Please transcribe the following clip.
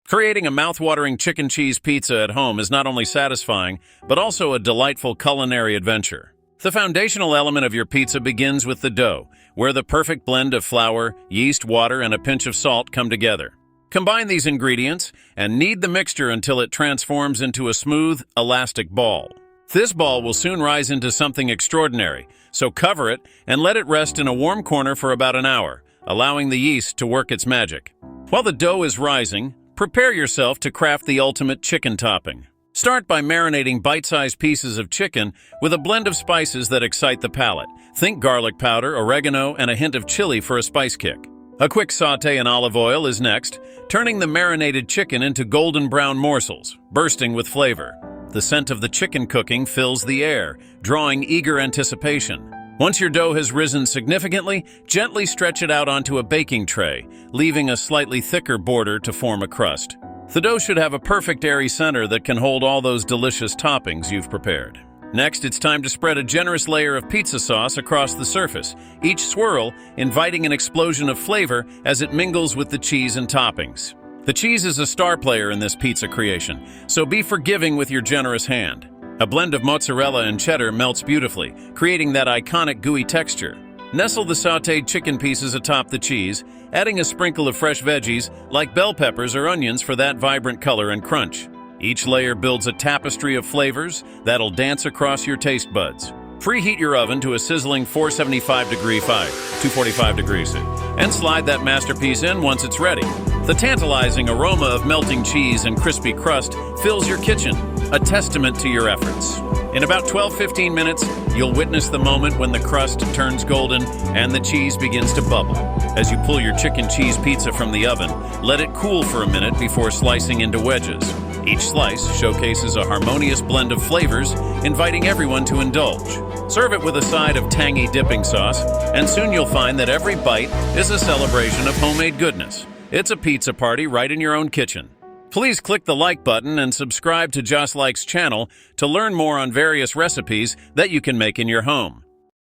Creating a mouth-watering chicken cheese pizza at home is not only satisfying, but also a delightful culinary adventure. The foundational element of your pizza begins with the dough, where the perfect blend of flour, yeast, water, and a pinch of salt come together. Combine these ingredients and knead the mixture until it transforms into a smooth, elastic ball. This ball will soon rise into something extraordinary, so cover it and let it rest in a warm corner for about an hour, allowing the yeast to work its magic. While the dough is rising, prepare yourself to craft the ultimate chicken topping. Start by marinating bite-sized pieces of chicken with a blend of spices that excite the palate. Think garlic powder, oregano, and a hint of chili for a spice kick. A quick sauté in olive oil is next, turning the marinated chicken into golden brown morsels, bursting with flavor. The scent of the chicken cooking fills the air, drawing eager anticipation. Once your dough has risen significantly, gently stretch it out onto a baking tray, leaving a slightly thicker border to form a crust. The dough should have a perfect airy center that can hold all those delicious toppings you've prepared. Next, it's time to spread a generous layer of pizza sauce across the surface, each swirl inviting an explosion of flavor as it mingles with the cheese and toppings. The cheese is a star player in this pizza creation, so be forgiving with your generous hand. A blend of mozzarella and cheddar melts beautifully, creating that iconic gooey texture. Nestle the sautéed chicken pieces atop the cheese, adding a sprinkle of fresh veggies like bell peppers or onions for that vibrant color and crunch. Each layer builds a tapestry of flavors that'll dance across your taste buds. Preheat your oven to a sizzling 245 degrees, and slide that masterpiece in once it's ready. The tantalizing aroma of melting cheese and crispy crust fills your kitchen, a testament to your efforts. In about 12-15 minutes, you'll witness the moment when the crust turns golden and the cheese begins to bubble. As you pull your chicken cheese pizza from the oven, let it cool for a minute before slicing into wedges. Each slice showcases a harmonious blend of flavors, inviting everyone to indulge. Serve it with a side of tangy dipping sauce, and soon you'll find that every bite is a celebration of homemade goodness. It's a pizza party right in your own kitchen. Please click the like button and subscribe to Joss Likes channel to learn more on various recipes that you can make in your home.